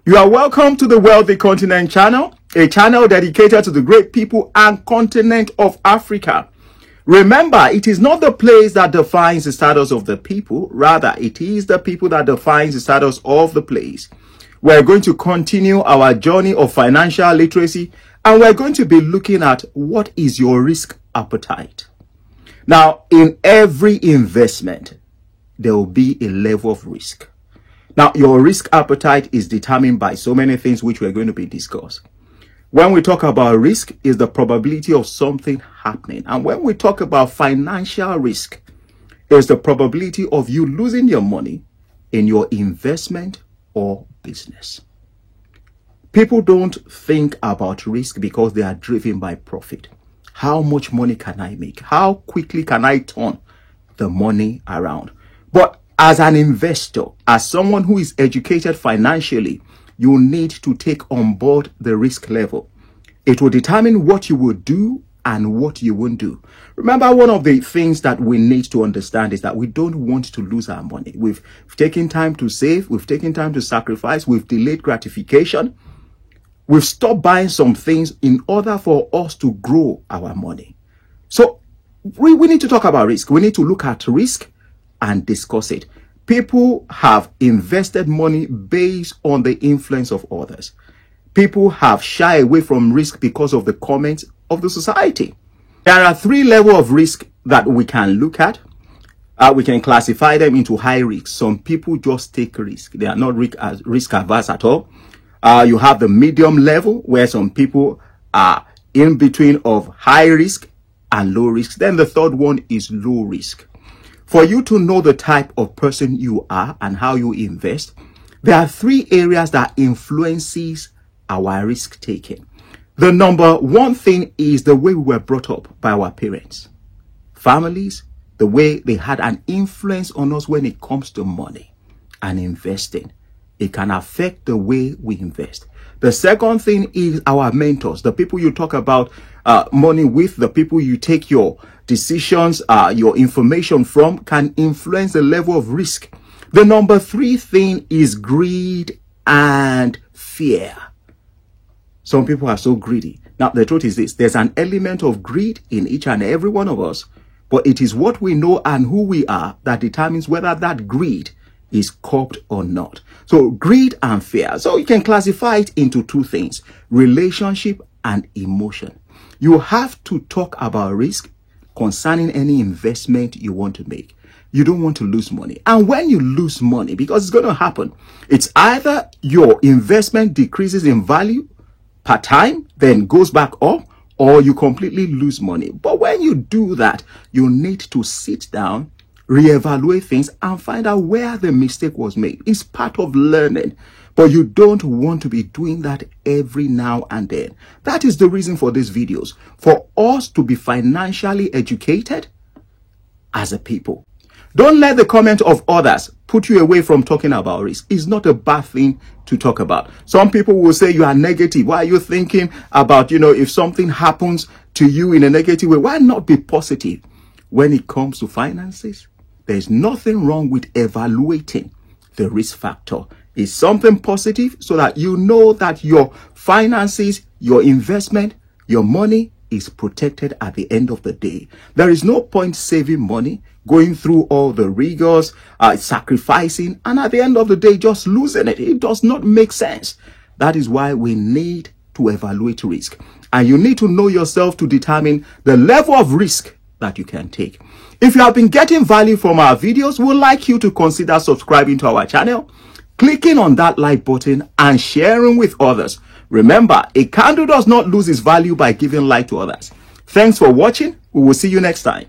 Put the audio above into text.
You are welcome to the Wealthy Continent channel, a channel dedicated to the great people and continent of Africa. Remember, it is not the place that defines the status of the people, rather it is the people that defines the status of the place. We're going to continue our journey of financial literacy, and we're going to be looking at what is your risk appetite. Now, in every investment, there will be a level of risk. Now, your risk appetite is determined by so many things which we're going to be discussing. When we talk about risk, is the probability of something happening. And when we talk about financial risk, is the probability of you losing your money in your investment or business. People don't think about risk because they are driven by profit. How much money can I make? How quickly can I turn the money around? But as an investor, as someone who is educated financially, you need to take on board the risk level. It will determine what you will do and what you won't do. Remember, one of the things that we need to understand is that we don't want to lose our money. We've taken time to save. We've taken time to sacrifice. We've delayed gratification. We've stopped buying some things in order for us to grow our money. So we need to talk about risk. We need to look at risk and discuss it. People have invested money based on the influence of others. People have shied away from risk because of the comments of the society. There are three levels of risk that we can look at. We can classify them into high risk. Some people just take risk. They are not risk averse at all. You have the medium level where some people are in between of high risk and low risk. Then the third one is low risk. For you to know the type of person you are and how you invest, there are three areas that influences our risk taking. The number one thing is the way we were brought up by our parents, families, the way they had an influence on us when it comes to money and investing. It can affect the way we invest. The second thing is our mentors, the people you talk about money with, the people you take your decisions, your information from, can influence the level of risk. The number three thing is greed and fear. Some people are so greedy. Now, the truth is this: there's an element of greed in each and every one of us, but it is what we know and who we are that determines whether that greed is curbed or not. So greed and fear. So you can classify it into two things: relationship and emotion. You have to talk about risk concerning any investment you want to make. You don't want to lose money. And when you lose money, because it's going to happen, it's either your investment decreases in value per time, then goes back up, or you completely lose money. But when you do that, you need to sit down, reevaluate things, and find out where the mistake was made. It's part of learning, but you don't want to be doing that every now and then. That is the reason for these videos, for us to be financially educated as a people. Don't let the comment of others put you away from talking about risk. It's not a bad thing to talk about. Some people will say you are negative. Why are you thinking about, if something happens to you in a negative way? Why not be positive? When it comes to finances, there's nothing wrong with evaluating the risk factor. It's something positive so that you know that your finances, your investment, your money is protected at the end of the day. There is no point saving money, going through all the rigors, sacrificing, and at the end of the day, just losing it. It does not make sense. That is why we need to evaluate risk. And you need to know yourself to determine the level of risk that you can take. If you have been getting value from our videos, we'd like you to consider subscribing to our channel, clicking on that like button, and sharing with others. Remember, a candle does not lose its value by giving light to others. Thanks for watching. We will see you next time.